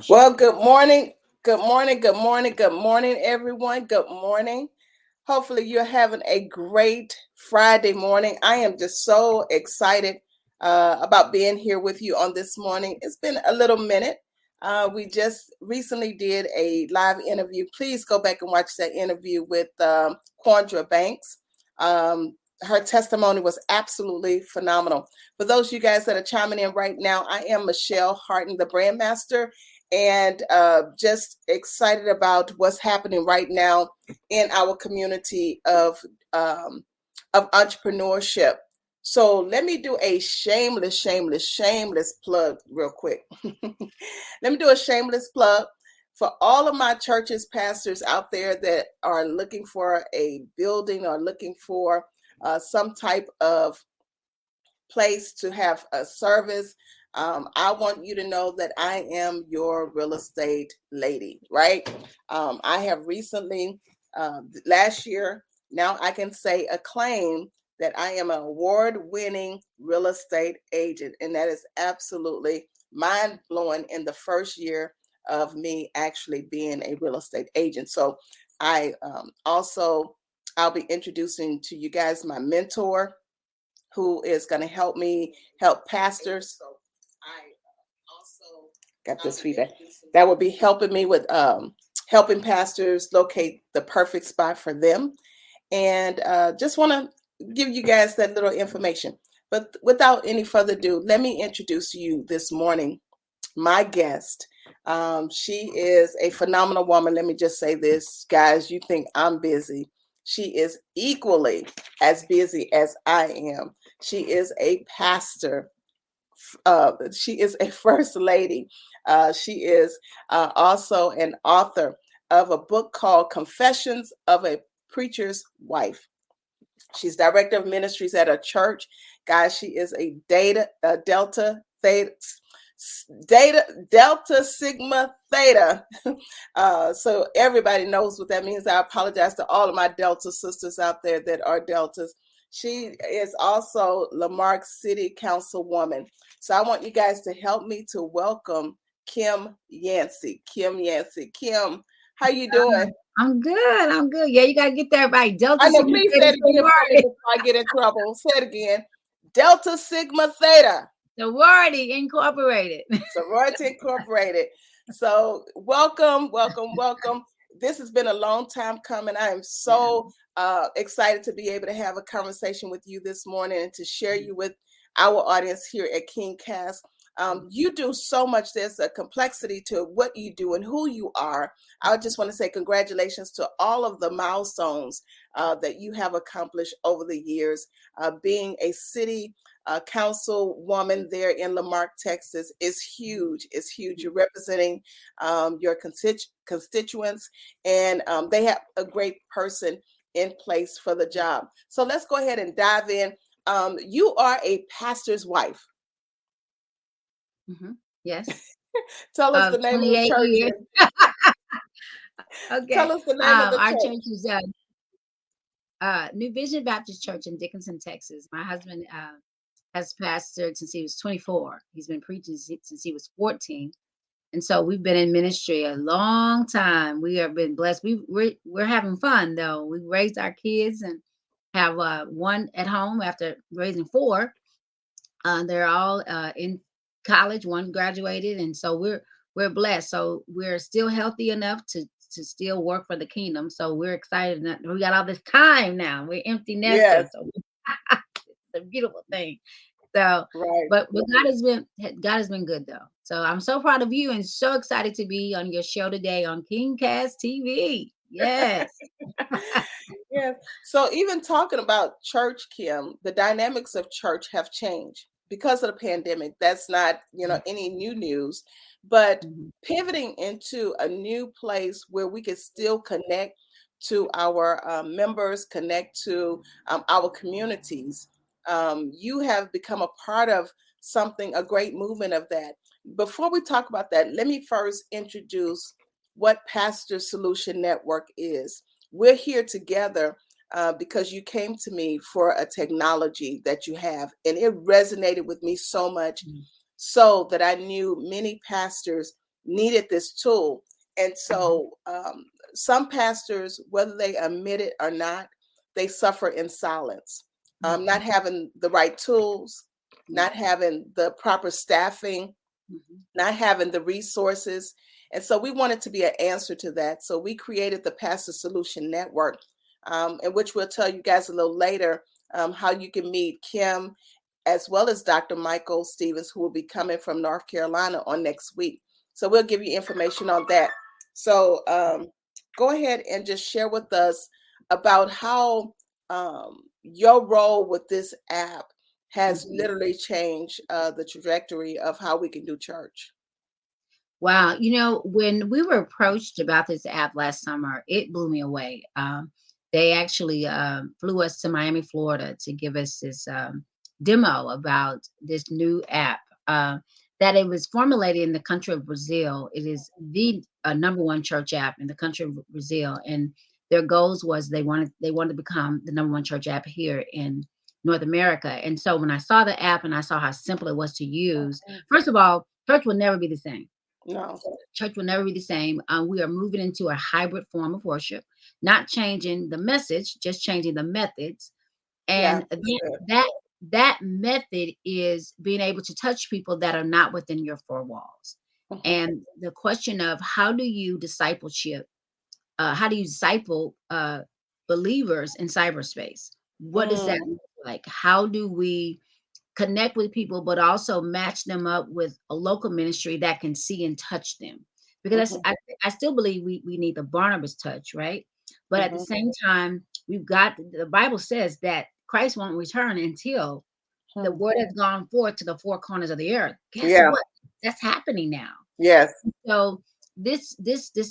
Well, good morning. Good morning. Good morning. Good morning, everyone. Good morning. Hopefully, you're having a great Friday morning. I am just so excited about being here with you on this morning. It's been a little minute. We just recently did a live interview. Please go back and watch that interview with Quandra Banks. Her testimony was absolutely phenomenal. For those of you guys that are chiming in right now, I am Michelle Harton, the Brandmaster, and just excited about what's happening right now in our community of entrepreneurship. So let me do a shameless plug real quick. Let me do a shameless plug for all of my churches, pastors out there that are looking for a building or looking for some type of place to have a service. I want you to know that I am your real estate lady, right? I have recently, last year, now I can say acclaim that I am an award-winning real estate agent, and that is absolutely mind-blowing in the first year of me actually being a real estate agent. So I I'll be introducing to you guys my mentor, who is going to help me help pastors. So I also got this feedback that will be helping me with helping pastors locate the perfect spot for them. And just want to give you guys that little information. But without any further ado, let me introduce to you this morning my guest. She is a phenomenal woman. Let me just say this, guys. You think I'm busy. She is equally as busy as I am. She is a pastor. She is a first lady. She is also an author of a book called Confessions of a Preacher's Wife. She's director of ministries at a church. Guys, she is a Delta Sigma Theta. So everybody knows what that means. I apologize to all of my Delta sisters out there that are Deltas. She is also Lamarck City Councilwoman. So I want you guys to help me to welcome Kim Yancy. Kim Yancy. Kim, how you doing? I'm good. Yeah, you got to get that right. Delta I know, Sigma please Theta say it again before I get in trouble. Say it again. Delta Sigma Theta. Sorority Incorporated. Sorority Incorporated. So welcome. This has been a long time coming. I am so excited to be able to have a conversation with you this morning and to share you with our audience here at King Cast. You do so much. There's a complexity to what you do and who you are. I just want to say congratulations to all of the milestones that you have accomplished over the years. Being a city councilwoman there in Lamarck, Texas is huge. It's huge. You're representing your constituents, and they have a great person in place for the job. So let's go ahead and dive in. You are a pastor's wife. Mm-hmm. Yes. Tell us the name of the church. Years. Okay. Tell us the name of the our church. Church is New Vision Baptist Church in Dickinson, Texas. My husband has pastored since he was 24. He's been preaching since he was 14. And so we've been in ministry a long time. We have been blessed. We're having fun though. We raised our kids and have one at home after raising four. They're all in college. One graduated, and so we're blessed. So we're still healthy enough to still work for the kingdom. So we're excited. We got all this time now. We're empty nesters. Yes. So it's a beautiful thing. So, right. But God has been good though. So I'm so proud of you and so excited to be on your show today on King Cast TV. Yes. Yes. So even talking about church, Kim, the dynamics of church have changed because of the pandemic. That's not, any new news, but pivoting into a new place where we can still connect to our members, connect to our communities. You have become a part of something, a great movement of that. Before we talk about that, let me first introduce what Pastor Solution Network is. We're here together because you came to me for a technology that you have, and it resonated with me so much, so that I knew many pastors needed this tool. And Mhm. so some pastors, whether they admit it or not, they suffer in silence, not Mhm. having the right tools, Yeah. not having the proper staffing, Mhm. not having the resources. And so we wanted to be an answer to that. So we created the Pastor Solution Network, in which we'll tell you guys a little later how you can meet Kim as well as Dr. Michael Stevens, who will be coming from North Carolina on next week. So we'll give you information on that. So go ahead and just share with us about how your role with this app has Mhm. literally changed the trajectory of how we can do church. Wow. When we were approached about this app last summer, it blew me away. They actually flew us to Miami, Florida to give us this demo about this new app that it was formulated in the country of Brazil. It is the number one church app in the country of Brazil. And their goals was they wanted to become the number one church app here in North America. And so when I saw the app and I saw how simple it was to use, Mhm. first of all, church will never be the same. No. Church will never be the same. We are moving into a hybrid form of worship, not changing the message, just changing the methods. Yeah, And that's that good. that that method is being able to touch people that are not within your four walls. Mhm, And the question of how do you disciple believers in cyberspace? What does that mm, look like? How do we connect with people, but also match them up with a local ministry that can see and touch them? Because mhm, I still believe we need the Barnabas touch, right? But at the mhm, same time, we've got the Bible says that Christ won't return until the mm. word has gone forth to the four corners of the earth. Guess Yeah. what? That's happening now. Yes. So this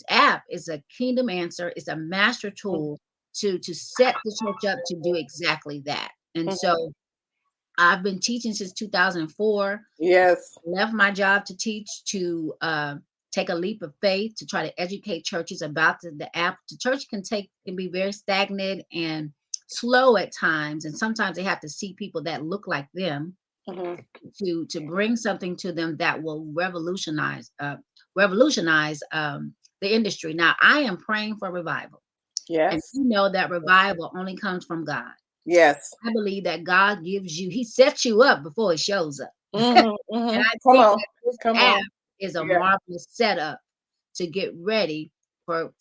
app is a kingdom answer. It's a master Mm, tool to set the church up to do exactly that. And mhm. so I've been teaching since 2004. Yes. Left my job to teach to take a leap of faith to try to educate churches about the app. The church can be very stagnant and slow at times, and sometimes they have to see people that look like them Mhm. to bring something to them that will revolutionize the industry. Now, I am praying for revival, and Yes. you know that revival only comes from God. Yes. I believe that God gives you, He sets you up before He shows up. Mhm, And mhm. I Come think on. that this Come app on. is a Yeah. marvelous setup to get ready for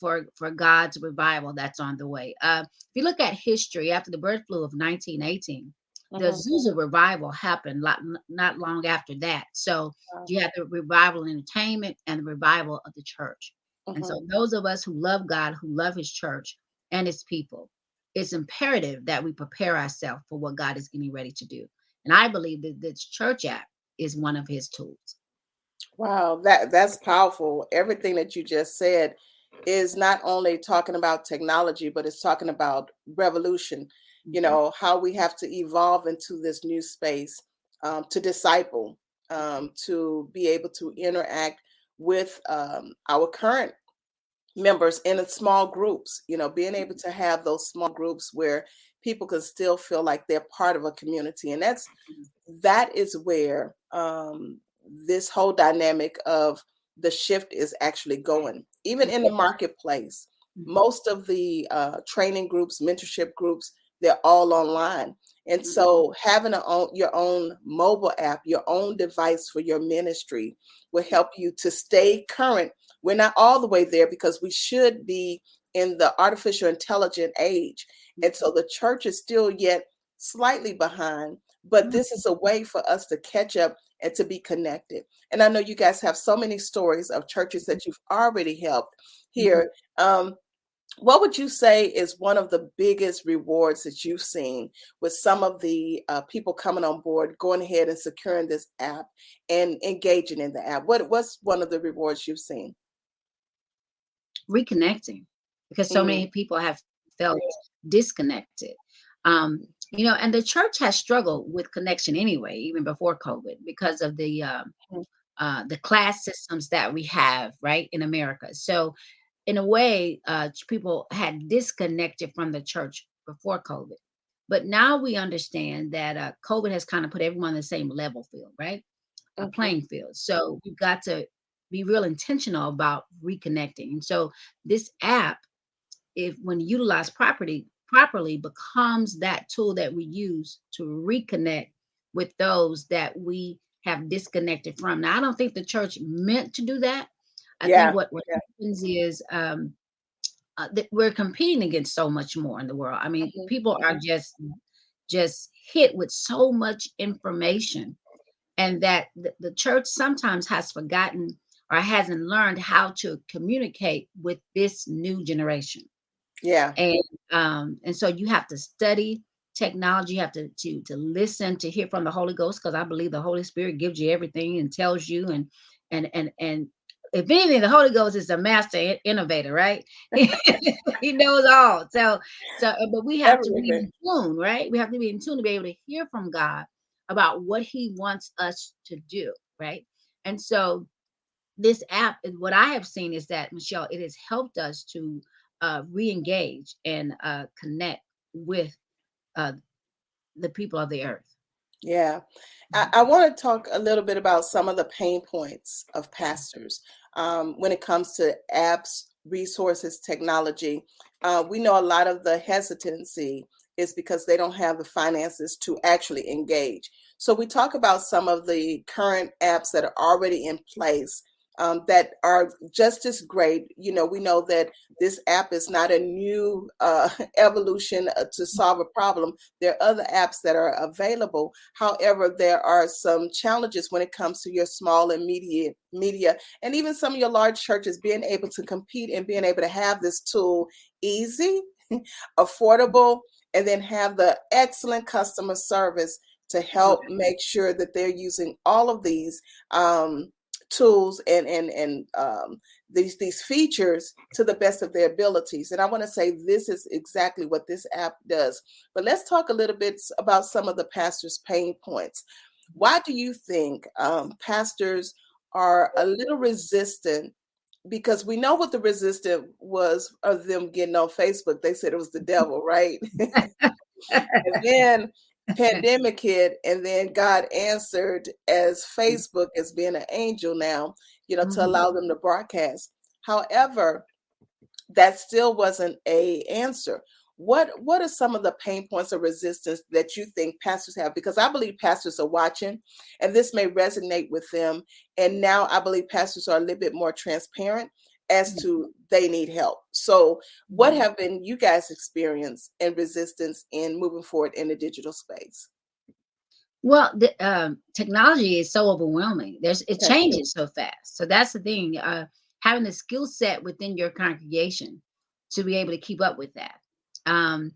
God's revival that's on the way. If you look at history, after the bird flu of 1918, the Mhm. Azusa revival happened not long after that. So Wow. you have the revival in entertainment and the revival of the church. And Mhm. so those of us who love God, who love His church and His people, it's imperative that we prepare ourselves for what God is getting ready to do. And I believe that this church app is one of His tools. Wow, that's powerful. Everything that you just said is not only talking about technology, but it's talking about revolution. You Mhm. know, how we have to evolve into this new space to disciple, to be able to interact with our current members in a small groups, you know, being able to have those small groups where people can still feel like they're part of a community. And that is where this whole dynamic of the shift is actually going. Even in the marketplace, Mhm. most of the training groups, mentorship groups, they're all online. And Mhm. so having your own mobile app, your own device for your ministry will help you to stay current. We're not all the way there because we should be in the artificial intelligent age. And so the church is still yet slightly behind, but Mhm. this is a way for us to catch up and to be connected. And I know you guys have so many stories of churches that you've already helped Mhm. here. What would you say is one of the biggest rewards that you've seen with some of the people coming on board, going ahead and securing this app and engaging in the app? What's one of the rewards you've seen? Reconnecting, because so Mm, many people have felt disconnected. And the church has struggled with connection anyway, even before COVID, because of mm, the class systems that we have right in America. So in a way, people had disconnected from the church before COVID. But now we understand that COVID has kind of put everyone on the same level field, right? A mhm, playing field. So we've got to be real intentional about reconnecting. And so this app, if when utilized properly, becomes that tool that we use to reconnect with those that we have disconnected from. Now, I don't think the church meant to do that. I think Yeah. what Yeah. happens is that we're competing against so much more in the world. I mean, Mhm, people are mhm. just hit with so much information, and that the church sometimes has forgotten or hasn't learned how to communicate with this new generation. Yeah. And so you have to study technology. You have to listen, to hear from the Holy Ghost, because I believe the Holy Spirit gives you everything and tells you. And if anything, the Holy Ghost is a master innovator, right? He knows all. But we have to be Everything. in tune, right? We have to be in tune to be able to hear from God about what He wants us to do, right? And so this app, what I have seen is that, Michelle, it has helped us to re-engage and connect with uh, the people of the earth. Yeah. Mhm. I want to talk a little bit about some of the pain points of pastors when it comes to apps, resources, technology. We know a lot of the hesitancy is because they don't have the finances to actually engage. So we talk about some of the current apps that are already in place that are just as great. You know, we know that this app is not a new evolution to solve a problem. There are other apps that are available. However, there are some challenges when it comes to your small and media, and even some of your large churches being able to compete and being able to have this tool easy, affordable, and then have the excellent customer service to help Right. make sure that they're using all of these tools and these features to the best of their abilities. And I want to say this is exactly what this app does. But let's talk a little bit about some of the pastors' pain points. Why do you think pastors are a little resistant? Because we know what the resistance was of them getting on Facebook. They said it was the devil, right? And then pandemic hit, and then God answered as Facebook as being an angel now, you know, to Mhm. allow them to broadcast. However, that still wasn't a answer. What are some of the pain points of resistance that you think pastors have? Because I believe pastors are watching, and this may resonate with them. And now I believe pastors are a little bit more transparent as to they need help. So, what Mhm. have been you guys' experience and resistance in moving forward in the digital space? Well, the technology is so overwhelming. It Okay. changes so fast. So that's the thing. Having the skill set within your congregation to be able to keep up with that. Um,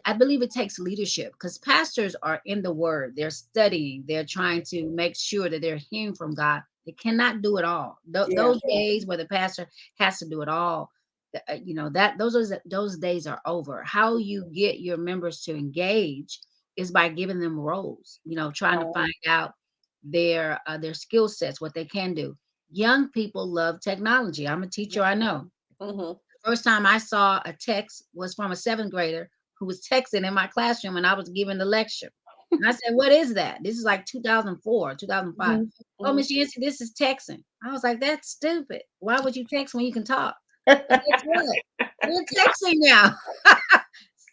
I believe it takes leadership, because pastors are in the Word. They're studying. They're trying to make sure that they're hearing from God. They cannot do it all. Yeah. Those days where the pastor has to do it all, that those days are over. How you get your members to engage is by giving them roles, trying to Uh, find out their skill sets, what they can do. Young people love technology. I'm a teacher, I know. mm-hmm. The first time I saw a text was from a seventh grader who was texting in my classroom, and I was giving the lecture. And I said, "What is that?" This is like 2004, 2005. Hmm. "Oh, Hmm. Miss Yancy, this is texting." I was like, "That's stupid. Why would you text when you can talk?" But guess what? We're texting now.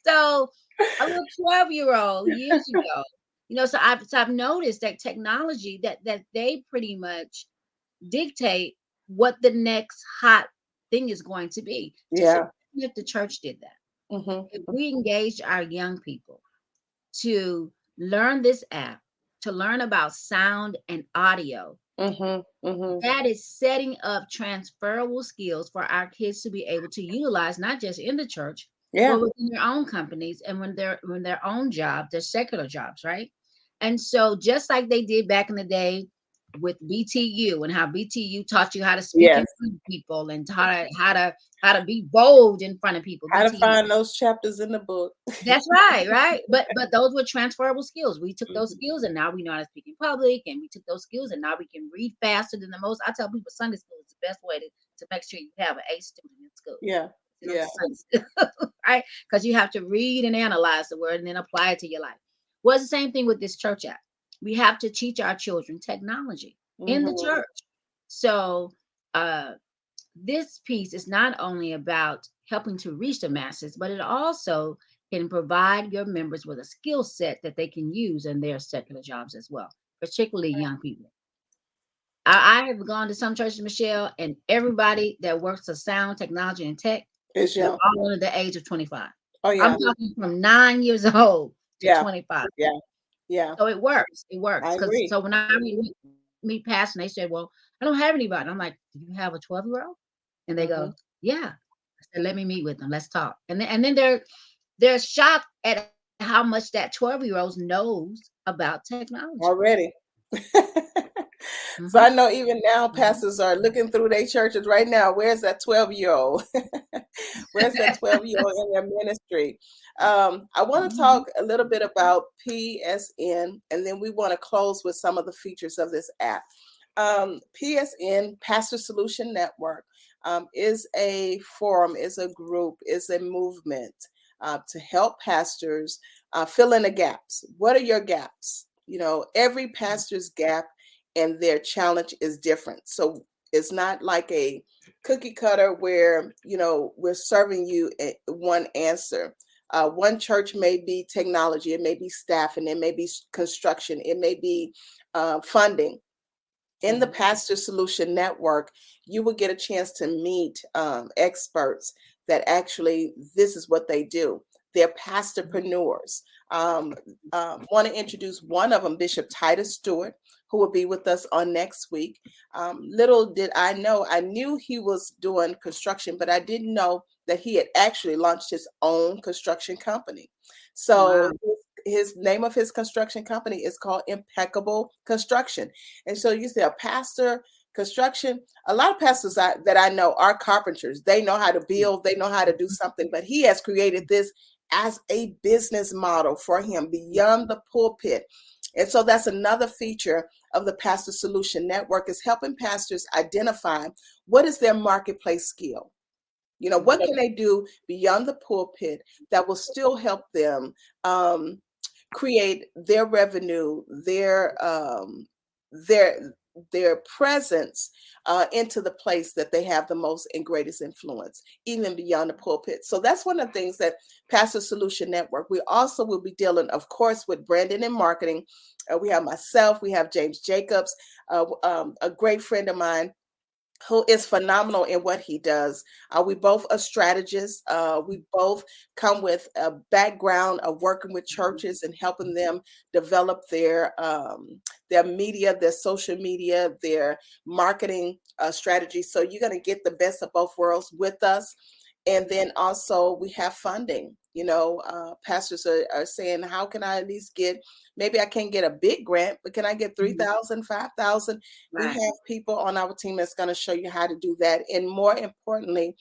So a little 12-year-old years ago, so I've noticed that technology, that they pretty much dictate what the next hot thing is going to be. Just Yeah. imagine if the church did that. If Hmm. we engaged our young people to learn this app, to learn about sound and audio, Hmm. Hmm. that is setting up transferable skills for our kids to be able to utilize, not just in the church, but Yeah. within their own companies and when their own jobs, their secular jobs, right? And so just like they did back in the day with BTU, and how BTU taught you how to speak in Yes. front of people, and how to be bold in front of people. How to BTU. find those chapters in the book. That's right, right. But those were transferable skills. We took those Mhm. skills, and now we know how to speak in public, and we took those skills, and now we can read faster than the most. I tell people Sunday school is the best way to make sure you have an A student in school. Yeah. You know, Yeah. Sunday school, right? Because you have to read and analyze the word and then apply it to your life. Well, it's the same thing with this church app. We have to teach our children technology in the Hmm. church. So uh, this piece is not only about helping to reach the masses, but it also can provide your members with a skill set that they can use in their secular jobs as well, particularly young people. I have gone to some churches, Michelle, and everybody that works the sound, technology, and tech, Is they're young. all under the age of 25. Oh I'm yeah. talking from 9 years old to Yeah. 25. Yeah. Yeah. So it works. It works. I Because agree. so when I meet pastors and they said, well, I don't have anybody. I'm like, do you have a 12-year-old? And they Hmm. go, yeah. I said, let me meet with them. Let's talk. And then they're shocked at how much that 12-year-old knows about technology. Already. So Hmm. I know even now Hmm. pastors are looking through their churches right now. Where's that 12-year-old? Where's that 12-year-old in their ministry? I want to talk Hmm. a little bit about PSN, and then we want to close with some of the features of this app. PSN, Pastor Solution Network, is a forum, is a group, is a movement to help pastors fill in the gaps. What are your gaps? Every pastor's gap and their challenge is different. So it's not like a cookie cutter where, we're serving you one answer. One church may be technology, it may be staffing, it may be construction, it may be funding. In the Hmm. Pastor Solution Network, you will get a chance to meet experts that actually this is what they do. They're pastorpreneurs. Um, Want to introduce one of them, Bishop Titus Stewart, who will be with us on next week. Little did I know, I knew he was doing construction, but I didn't know that he had actually launched his own construction company. So Wow. his name of his construction company is called Impeccable Construction. And so you say a pastor, construction, a lot of pastors that I know are carpenters. They know how to build, they know how to do something, but he has created this as a business model for him beyond the pulpit. And so that's another feature of the Pastor Solution Network, is helping pastors identify what is their marketplace skill. What can they do beyond the pulpit that will still help them um, create their revenue, their their presence into the place that they have the most and greatest influence, even beyond the pulpit. So that's one of the things that Pastor Solution Network. We also will be dealing, of course, with branding and marketing. We have myself, we have James Jacobs, a great friend of mine who is phenomenal in what he does. We both are strategists. We both come with a background of working with churches and helping them develop their media, their social media, their marketing strategy. So you're going to get the best of both worlds with us. And then also we have funding. Pastors are saying, how can I at least get, maybe I can't get a big grant, but can I get 3,000, 5,000? We Right. have people on our team that's going to show you how to do that. And more importantly,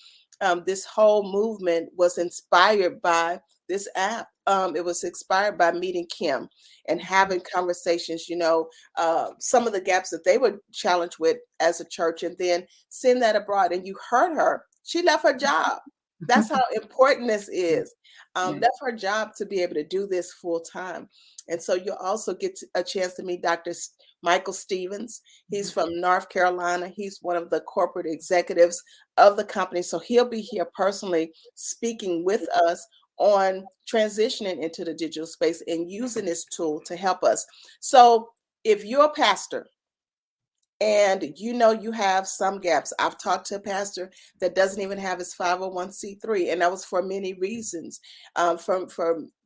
this whole movement was inspired by this app. It was inspired by meeting Kim and having conversations, some of the gaps that they were challenged with as a church, and then seeing that abroad. And you heard her. She left her job. That's how important this is. Yeah. Left her job to be able to do this full time. And so you'll also get a chance to meet Dr. Michael Stevens. He's from North Carolina. He's one of the corporate executives of the company. So he'll be here personally speaking with us on transitioning into the digital space and using this tool to help us. So if you're a pastor, and you have some gaps. I've talked to a pastor that doesn't even have his 501c3, and that was for many reasons. From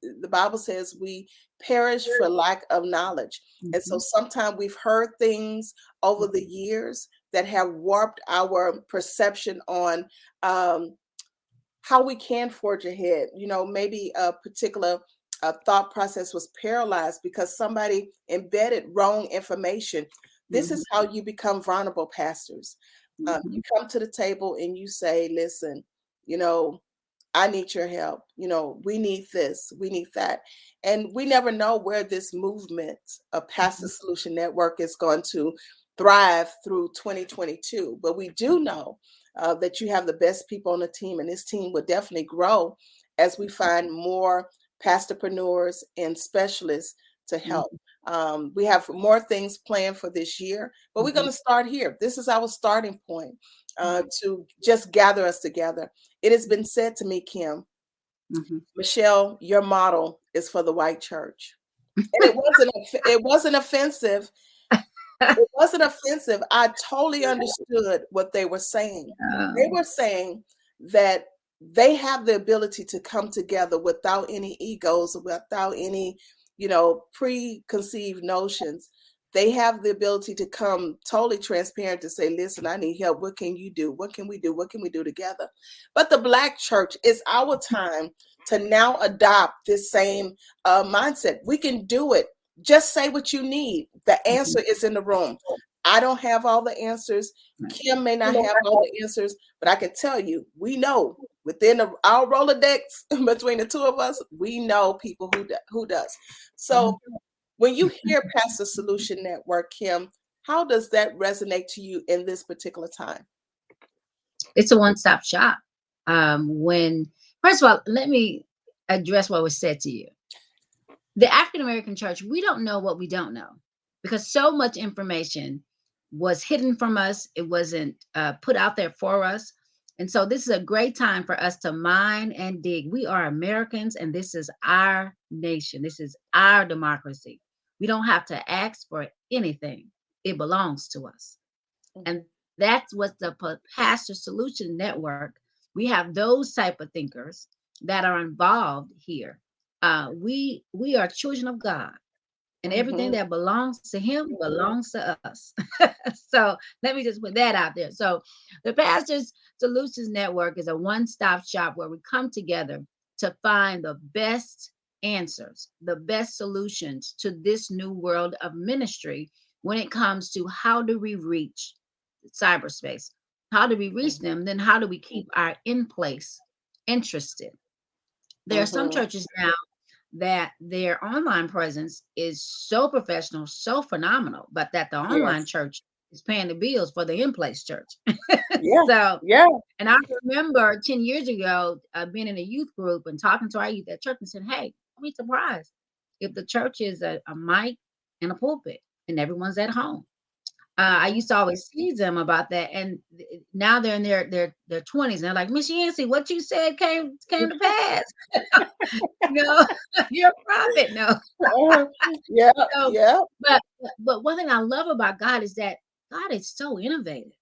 the Bible says we perish for lack of knowledge, and so Hmm. sometimes we've heard things over the years that have warped our perception on how we can forge ahead. Maybe a particular thought process was paralyzed because somebody embedded wrong information. This Hmm. is how you become vulnerable, pastors. You Hmm. come to the table and you say, listen, you know, I need your help. We need this, we need that. And we never know where this movement of Pastor Solution Network is going to thrive through 2022. But we do know that you have the best people on the team, and this team will definitely grow as we find more pastorpreneurs and specialists to help. We have more things planned for this year, but we're going to start here. This is our starting point to just gather us together. It has been said to me, Kim, Michelle, your model is for the white church. And it wasn't offensive. It wasn't offensive. I totally understood what they were saying. They were saying that they have the ability to come together without any egos, without any, preconceived notions. They have the ability to come totally transparent to say, listen, I need help. What can you do? What can we do? What can we do together? But the Black church, is our time to now adopt this same mindset. We can do it. Just say what you need. The answer is in the room. I don't have all the answers. Kim may not have all the answers, but I can tell you, we know within our Rolodex, between the two of us, we know people who does. So when you hear Pastor Solution Network, Kim, how does that resonate to you in this particular time? It's a one-stop shop. First of all, let me address what was said to you. The African American church, we don't know what we don't know, because so much information was hidden from us. It wasn't put out there for us. And so this is a great time for us to mine and dig. We are Americans, and this is our nation. This is our democracy. We don't have to ask for anything. It belongs to us. And that's what the Pastor Solution Network, we have those type of thinkers that are involved here. We are children of God, and everything that belongs to him belongs to us. So let me just put that out there. So the Pastors Solutions Network is a one-stop shop where we come together to find the best answers, the best solutions to this new world of ministry when it comes to how do we reach cyberspace? How do we reach them? Then how do we keep our in place interested? There are some churches now that their online presence is so professional, so phenomenal, but that the online church is paying the bills for the in-place church. And I remember 10 years ago being in a youth group and talking to our youth at church and said, hey, don't be surprised if the church is a mic and a pulpit and everyone's at home. I used to always tease them about that, and now they're in their 20s, and they're like, Miss Yancy, what you said came to pass. No, you're a prophet. No. But one thing I love about God is that God is so innovative.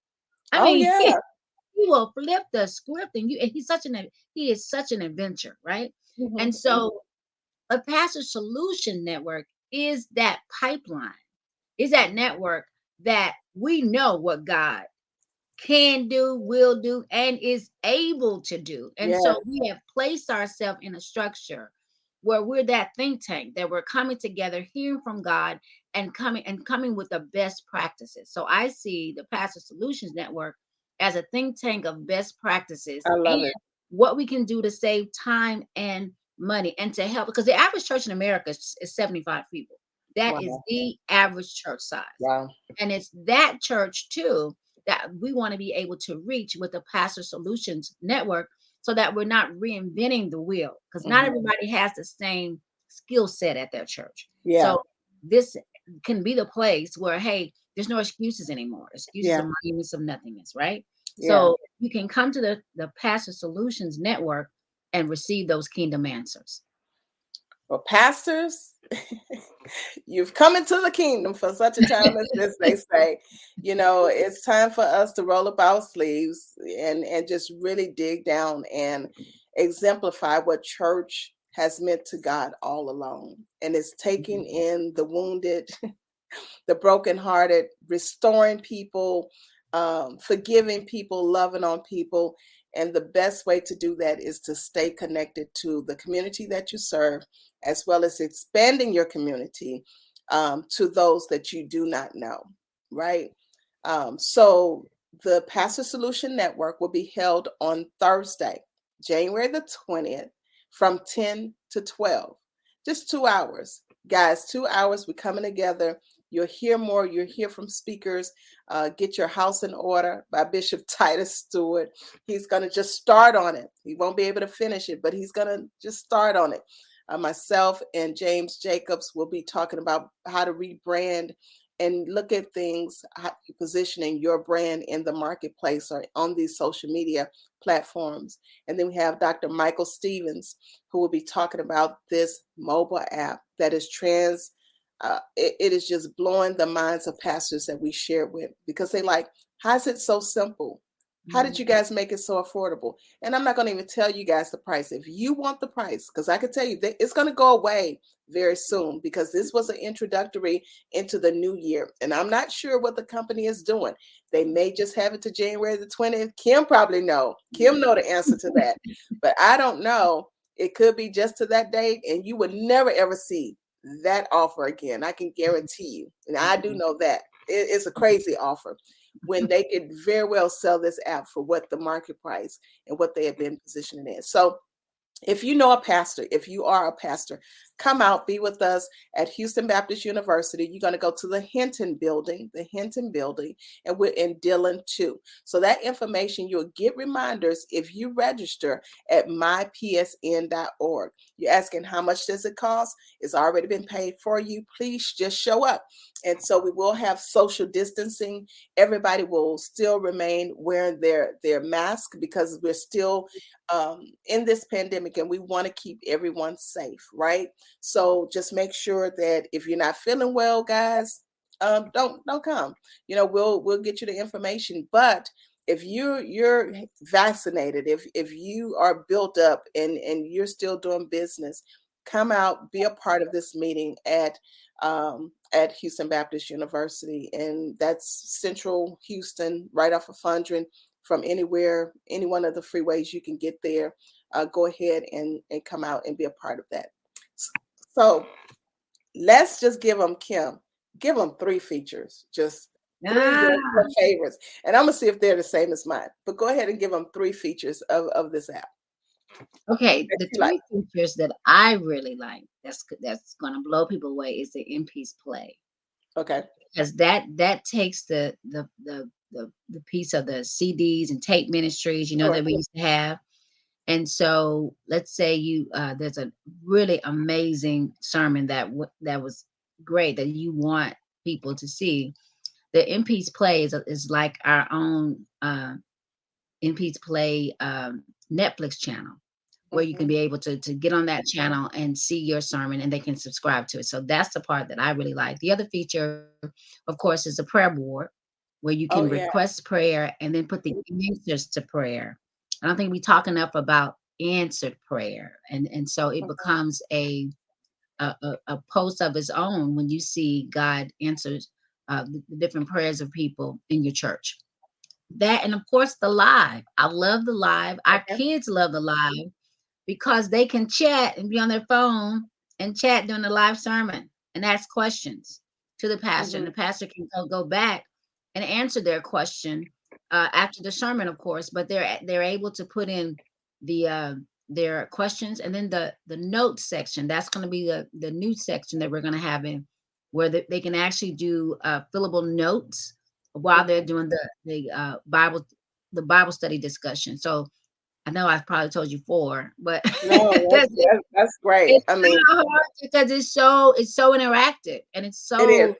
I mean, he will flip the script, and he is such an adventure, right? And so a Pastor Solution Network is that pipeline, is that network that we know what God can do, will do, and is able to do. And so we have placed ourselves in a structure where we're that think tank, that we're coming together, hearing from God, and coming with the best practices. So I see the Pastor Solutions Network as a think tank of best practices. I love it. What we can do to save time and money and to help, because the average church in America is 75 people. That is the average church size. And it's that church too that we want to be able to reach with the Pastor Solutions Network, so that we're not reinventing the wheel, because not everybody has the same skill set at their church. So this can be the place where, hey, there's no excuses anymore. Excuses are monuments of nothingness, right? So you can come to the Pastor Solutions Network and receive those kingdom answers. Well, pastors, you've come into the kingdom for such a time as this, they say. It's time for us to roll up our sleeves and just really dig down and exemplify what church has meant to God all along. And it's taking in the wounded, the brokenhearted, restoring people, forgiving people, loving on people. And the best way to do that is to stay connected to the community that you serve, as well as expanding your community to those that you do not know, right? So the Pastor Solution Network will be held on Thursday, January the 20th, from 10 to 12. Just 2 hours. Guys, 2 hours, we're coming together. You'll hear more. You'll hear from speakers. Get Your House in Order by Bishop Titus Stewart. He's going to just start on it. He won't be able to finish it, but he's going to just start on it. Myself and James Jacobs will be talking about how to rebrand and look at things, how you positioning your brand in the marketplace or on these social media platforms. And then we have Dr. Michael Stevens, who will be talking about this mobile app that is it is just blowing the minds of pastors that we share with, because they like, how is it so simple? How did you guys make it so affordable? And I'm not going to even tell you guys the price. If you want the price, because I can tell you that it's going to go away very soon, because this was an introductory into the new year. And I'm not sure what the company is doing. They may just have it to January the 20th. Kim probably know. Kim know the answer to that. But I don't know. It could be just to that date, and you would never ever see that offer again. I can guarantee you. And I do know that. It's a crazy offer when they could very well sell this app for what the market price and what they have been positioning in. So if you know a pastor, if you are a pastor, come out, be with us at Houston Baptist University. You're going to go to the Hinton building, and we're in Dillon too. So that information, you'll get reminders if you register at mypsn.org. You're asking, how much does it cost? It's already been paid for you. Please just show up. And so we will have social distancing. Everybody will still remain wearing their mask, because we're still in this pandemic, and we want to keep everyone safe, right? So just make sure that if you're not feeling well, guys, don't come. We'll get you the information. But if you're vaccinated, if you are built up and you're still doing business, come out, be a part of this meeting at Houston Baptist University, and that's Central Houston, right off of Fondren. From anywhere, any one of the freeways, you can get there. Go ahead and come out and be a part of that. So let's just give them, Kim, give them 3 features, just 3 your favorites. And I'm going to see if they're the same as mine. But go ahead and give them 3 features of this app. Okay, the 3 features that I really like, that's going to blow people away, is the M-Piece Play. Okay. Because that takes the piece of the CDs and tape ministries, that we used to have. And so let's say there's a really amazing sermon that was great that you want people to see. The M-Piece Play is like our own M-Piece Play Netflix channel, where you can be able to get on that channel and see your sermon, and they can subscribe to it. So that's the part that I really like. The other feature, of course, is a prayer board, where you can request prayer and then put the answers to prayer. I don't think we talk enough about answered prayer. And so it becomes a post of its own when you see God answers the different prayers of people in your church. That, and of course, the live. I love the live. Our kids love the live, because they can chat and be on their phone and chat during the live sermon and ask questions to the pastor. And the pastor can go back and answer their question after the sermon, of course, but they're able to put in their questions, and then the notes section. That's going to be the new section that we're going to have in, where they can actually do fillable notes while they're doing the Bible study discussion. So I know I've probably told you 4, but no, that's great. It's hard because it's so interactive, and it's so very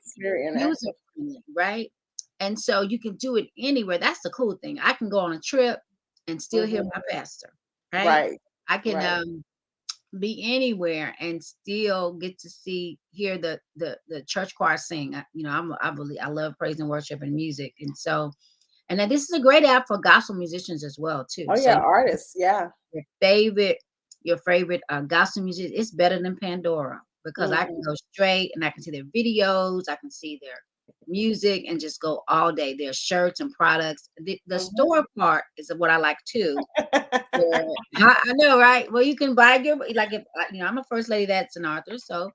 user friendly, right? And so you can do it anywhere. That's the cool thing. I can go on a trip and still hear my pastor, right? I can be anywhere and still get to hear the church choir sing. I love praise and worship and music, and so. And then this is a great app for gospel musicians as well, too. Oh, yeah, artists, yeah. Your favorite gospel music, it's better than Pandora, because I can go straight and I can see their videos, I can see their music, and just go all day. Their shirts and products. The store part is what I like too. I know, right? Well, you can buy if I'm a first lady that's an author, so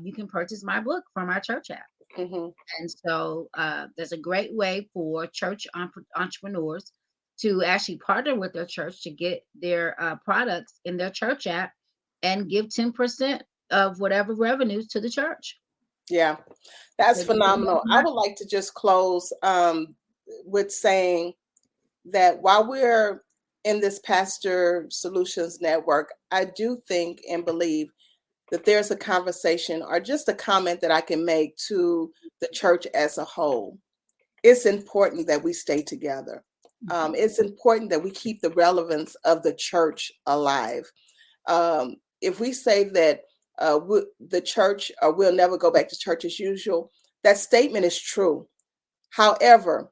you can purchase my book from our church app. And so there's a great way for church entrepreneurs to actually partner with their church to get their products in their church app and give 10% of whatever revenues to the church. Yeah, that's phenomenal. I would like to just close with saying that while we're in this Pastor Solutions Network, I do think and believe that there's a conversation or just a comment that I can make to the church as a whole. It's important that we stay together. It's important that we keep the relevance of the church alive. If we say that the church will never go back to church as usual, that statement is true. However,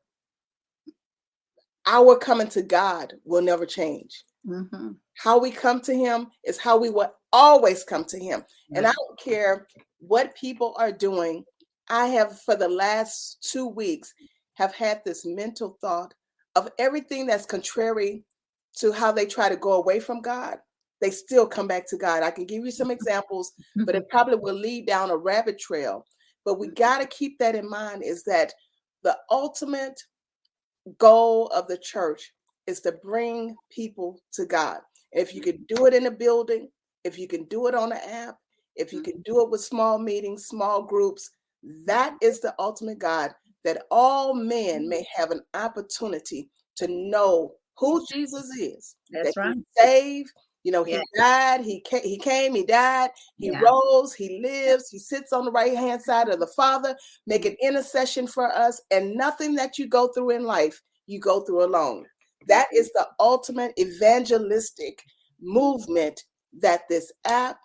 our coming to God will never change. Mm-hmm. How we come to him is how we will always come to him. And I don't care what people are doing. I have, for the last 2 weeks, have had this mental thought of everything that's contrary to how they try to go away from God. They still come back to God. I can give you some examples, but it probably will lead down a rabbit trail. But we got to keep that in mind, is that the ultimate goal of the church is to bring people to God. If you can do it in a building, if you can do it on an app, if you can do it with small meetings, small groups, that is the ultimate God, that all men may have an opportunity to know who Jesus is. That's that right. He saved. Yeah. He died, he came, he died, he Yeah. rose, he lives, he sits on the right hand side of the Father, making intercession for us. And nothing that you go through in life, you go through alone. That is the ultimate evangelistic movement that this app,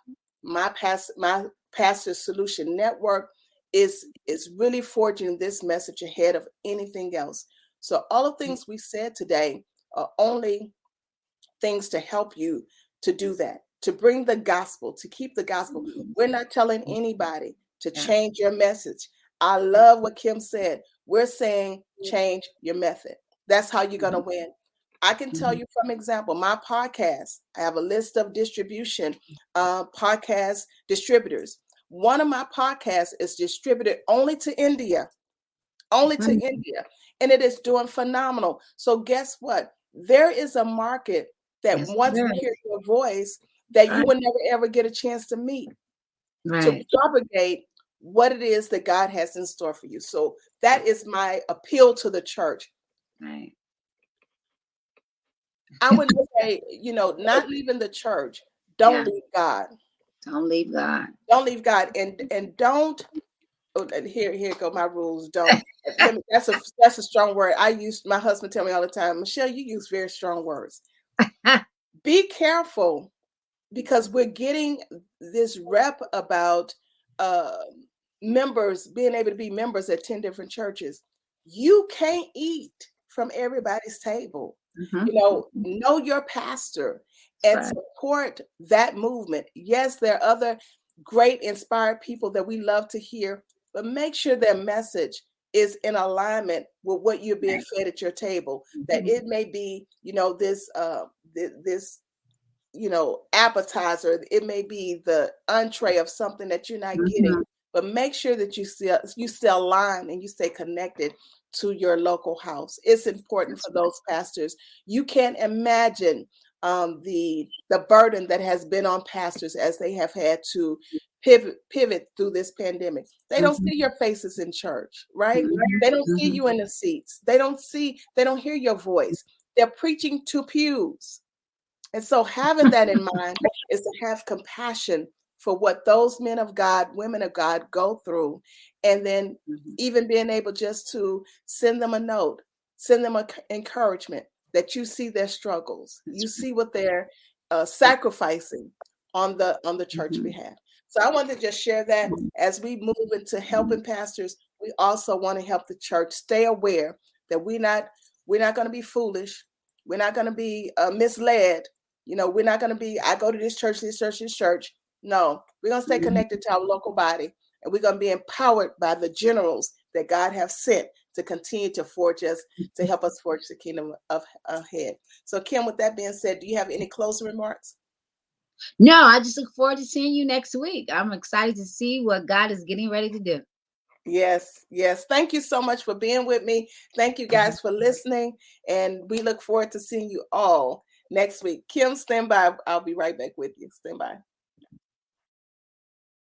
my Pastor Solution Network, is really forging this message ahead of anything else. So all of the things we said today are only things to help you to do that, to bring the gospel, to keep the gospel. We're not telling anybody to change your message. I love what Kim said. We're saying change your method. That's how you're going to win. I can tell you from example, my podcast, I have a list of distribution podcast distributors. One of my podcasts is distributed only to India, and it is doing phenomenal. So guess what? There is a market that wants to hear your voice that you will never ever get a chance to meet, to propagate what it is that God has in store for you. So that is my appeal to the church. Right. I would say, not leaving the church. Don't leave God. Don't leave God. Don't leave God. And don't, here go my rules. Don't. That's a strong word. My husband tell me all the time, Michelle, you use very strong words. Be careful, because we're getting this rep about members being able to be members at 10 different churches. You can't eat from everybody's table. Know your pastor and support that movement. Yes, there are other great inspired people that we love to hear, but make sure their message is in alignment with what you're being fed at your table. That it may be, this appetizer, it may be the entree of something that you're not getting, but make sure that you stay aligned and you stay connected to your local house. It's important for those pastors. You can't imagine the burden that has been on pastors as they have had to pivot through this pandemic. They don't see your faces in church, right? They don't see you in the seats. They don't hear your voice. They're preaching to pews. And so having that in mind is to have compassion for what those men of God, women of God go through. And then even being able just to send them a note, send them encouragement that you see their struggles. You see what they're sacrificing on the church behalf. So I wanted to just share that. As we move into helping pastors, we also want to help the church stay aware that we're not going to be foolish. We're not going to be misled. We're not going to be, I go to this church, this church, this church. No, we're going to stay connected to our local body, and we're going to be empowered by the generals that God have sent to continue to forge us, to help us forge the kingdom of ahead. So Kim, with that being said, do you have any closing remarks? No, I just look forward to seeing you next week. I'm excited to see what God is getting ready to do. Yes. Thank you so much for being with me. Thank you guys for listening, and we look forward to seeing you all next week. Kim, stand by. I'll be right back with you. Stand by.